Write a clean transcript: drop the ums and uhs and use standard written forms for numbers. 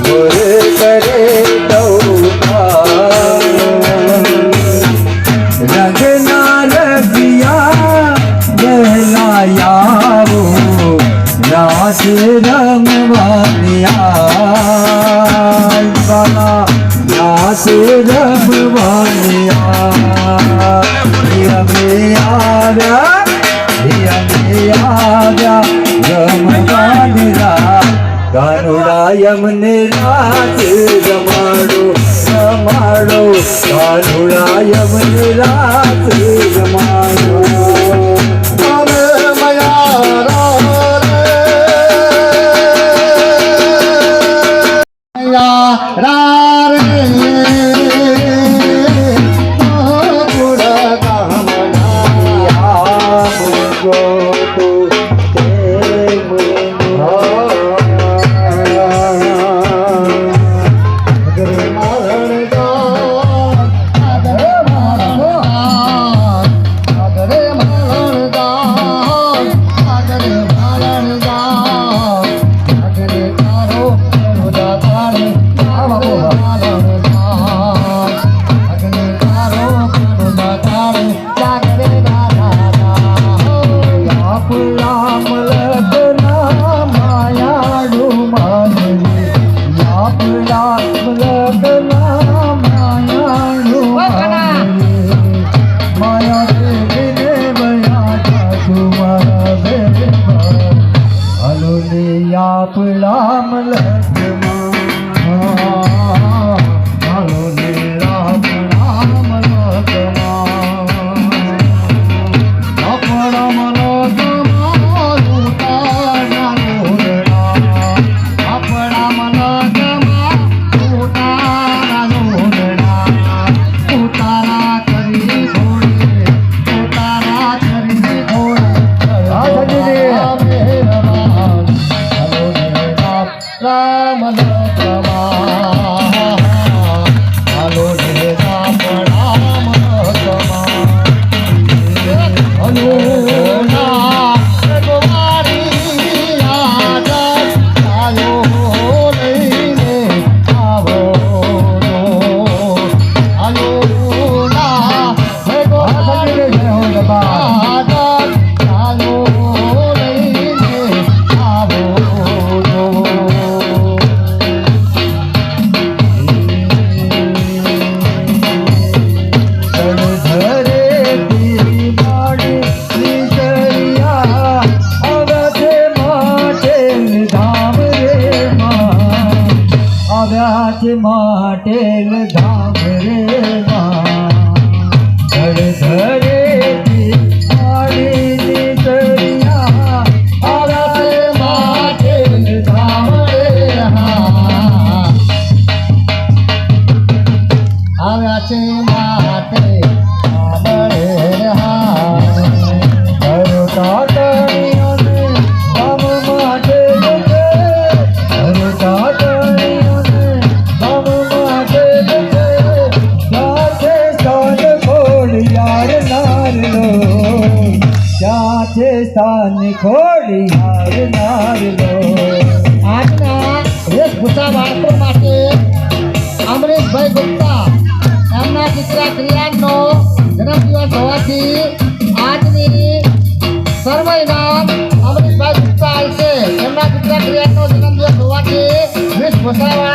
मोरे करे रंगना रबिया बहलाया रास रमवानिया रास रमवानिया कानुड़ा यमने रात रमाड़ो रमाड़ो कानुड़ा यमने रात रमाड़ो माटेल धाम रे धड़ धरे निसरिया आवे माटेल धाम रे आवे माटे धाम रे स्थान खोड़ियार नार लो આજના વેશભૂષા વાળતો માટે અમરેશભાઈ ગુપ્તા એમના દીકરા કલ્યાણનો જન્મદિવસ હોવાથી આજની સર્વ ઇનામ અમરેશભાઈ ગુપ્તા આવશે એમના દીકરા કલ્યાણનો જન્મદિવસ હોવાથી વેશભૂષા